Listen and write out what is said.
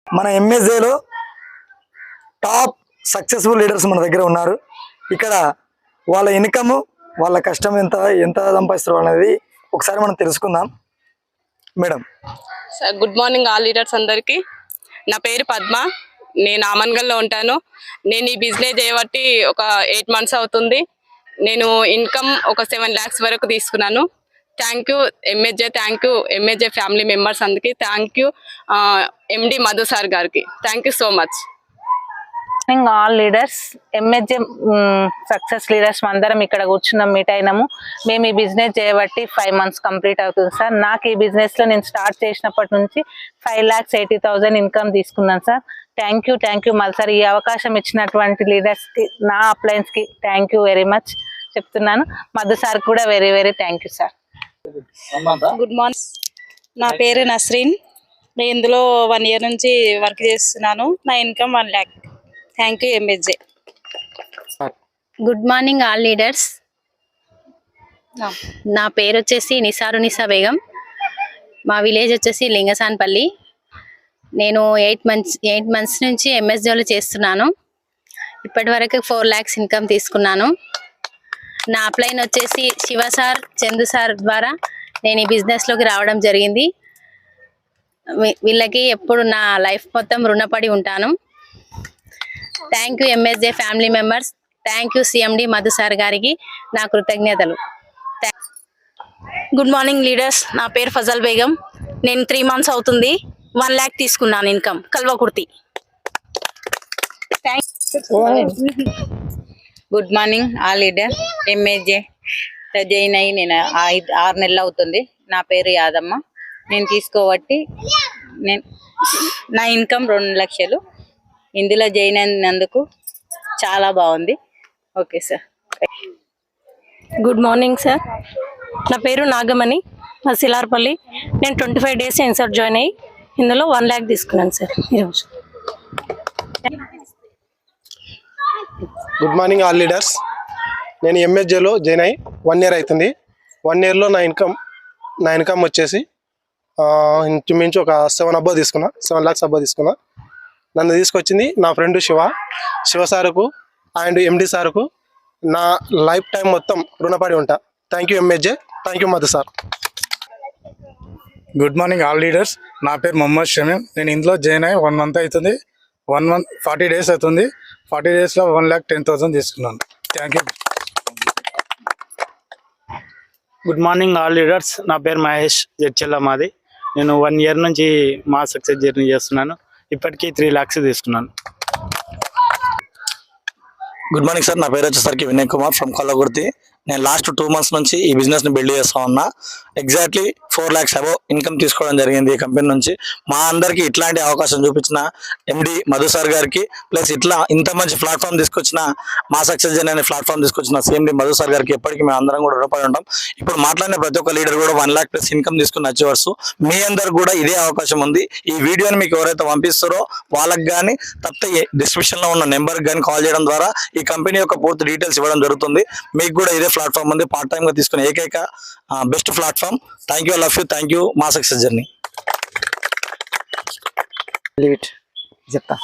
మన ఎంఎస్ఏలో top successful leaders మన దగ్గర ఉన్నారు. ఇక్కడ వాళ్ళ ఇన్కమ్, వాళ్ళ కష్టం ఎంత సంపాదిస్తారు అనేది ఒకసారి మనం తెలుసుకుందాం. Madam sir, good morning all leaders అందరికీ. నా పేరు పద్మ. నేను ఆమన్గల్లో ఉంటాను. నేను ఈ బిజినెస్ చేయబట్టి ఒక 8 months అవుతుంది. నేను ఇన్కమ్ ఒక 7 lakhs వరకు తీసుకున్నాను. Thank you MSJ, thank you MSJ family members అందరికీ, thank you MD Madhu sir గారికి, thank you so much. All leaders, MSJ success leaders అందరం ఇక్కడ కూర్చున్నాం, మీట్ అయినాము. మేము ఈ బిజినెస్ చేయబట్టి 5 months కంప్లీట్ అవుతుంది సార్. నాకు ఈ బిజినెస్ లో నేను స్టార్ట్ చేసినప్పటి నుంచి 5,80,000 ఇన్కమ్ తీసుకున్నాను సార్. థ్యాంక్ యూ మళ్ళీ సార్. ఈ అవకాశం ఇచ్చినటువంటి లీడర్స్ కి, నా అప్లయన్స్ కి థ్యాంక్ యూ వెరీ మచ్ చెప్తున్నాను. మధు సార్ కూడా very very thank you sir. Good morning, నా పేరు నస్రీన్. నేను ఇందులో 1 year నుంచి వర్క్ చేస్తున్నాను. నా income 1 lakh. Thank you MSJ. Good morning all leaders. నా పేరు వచ్చేసి నిసా బేగం. మా విలేజ్ వచ్చేసి లింగసాన్పల్లి. నేను 8 months నుంచి ఎంఎస్జేలో చేస్తున్నాను. ఇప్పటి వరకు 4 lakhs ఇన్కమ్ తీసుకున్నాను. నా అప్లైన్ వచ్చేసి శివ సార్, చందు సార్ ద్వారా నేను ఈ బిజినెస్లోకి రావడం జరిగింది. వీళ్ళకి ఎప్పుడు నా లైఫ్ మొత్తం రుణపడి ఉంటాను. Thank you MSJ family members, thank you CMD Madhu sir గారికి నా కృతజ్ఞతలు. గుడ్ మార్నింగ్ లీడర్స్, నా పేరు ఫజల్ బేగం. నేను 3 months అవుతుంది 1 lakh తీసుకున్నాను income, Kalwakurthy. Good morning all leader. MSJ join అయ్యి నేను 6 నెలలు అవుతుంది. నా పేరు యాదమ్మ. నేను తీసుకోబట్టి నా ఇన్కమ్ 2 లక్షలు. ఇందులో జాయిన్ అయినందుకు చాలా బాగుంది. Okay sir. Good morning sir, నా పేరు నాగమణి, మా సిలార్పల్లి. నేను 25 days ఇన్సర్ట్ జాయిన్ అయ్యి ఇందులో 1 lakh తీసుకున్నాను సార్ ఈరోజు. Good morning all leaders. నేను ఎంఎస్జేలో జాయిన్ అయ్యి 1 year అవుతుంది. 1 yearలో నా ఇన్కమ్ వచ్చేసి ఇంచుమించు ఒక 7 lakhs అబ్బా తీసుకున్నా. నన్ను తీసుకొచ్చింది నా ఫ్రెండ్ శివ సారుకు అండ్ ఎండి సారుకు నా లైఫ్ టైం మొత్తం రుణపడి ఉంటా. Thank you MSJ, thank you Madhu sir. Good morning all leaders. నా పేరు మొహమ్మద్ షమీం. నేను ఇందులో జాయిన్ అయ్యి 1 month అవుతుంది. 40 days అవుతుంది. 40 daysలో 1,10,000 తీసుకున్నాను. Thank you. Good morning all leaders. నా పేరు మహేష్, జడ్చెల్ల మాది. నేను 1 year నుంచి మా సక్సెస్ జర్నీ చేస్తున్నాను. ఇప్పటికీ 3 lakhs తీసుకున్నాను. Good morning sir. నా పేరు వచ్చేసరికి వినయ్ కుమార్ ఫ్రమ్ కల్లకుర్తి. నేను లాస్ట్ 2 months నుంచి ఈ బిజినెస్ ని బిల్డ్ చేస్తా ఉన్నా. ఎగ్జాక్ట్లీ 4 lakhs అబౌవ్ ఇన్కమ్ తీసుకోవడం జరిగింది ఈ కంపెనీ నుంచి. మా అందరికి ఇట్లాంటి అవకాశం చూపించిన ఎండి మధు సార్ గారికి, ప్లస్ ఇంత మంచి ప్లాట్ఫామ్ తీసుకొచ్చిన మా సక్సెస్ జర్నీ అనే ప్లాట్ఫామ్ తీసుకొచ్చిన సిఎండి మధు సార్ గారికి ఎప్పటికీ మేము అందరం కూడా రుణపడి ఉంటాం. ఇప్పుడు మాట్లాడిన ప్రతి ఒక్క లీడర్ కూడా 1 lakh plus ఇన్కమ్ తీసుకుని అచీవర్స్. మీ అందరికి కూడా ఇదే అవకాశం ఉంది. ఈ వీడియోని మీకు ఎవరైతే పంపిస్తారో వాళ్ళకి కానీ, తప్పితే డిస్క్రిప్షన్ లో ఉన్న నెంబర్కి కానీ కాల్ చేయడం ద్వారా ఈ కంపెనీ యొక్క పూర్తి డీటెయిల్స్ ఇవ్వడం జరుగుతుంది. మీకు కూడా ఇదే ప్లాట్ఫామ్ ఉంది, పార్ట్ టైమ్ గా తీసుకునే ఏకైక best platform. Thank you, love you, thank you మా సక్సెస్ జర్నీ. చెప్తా.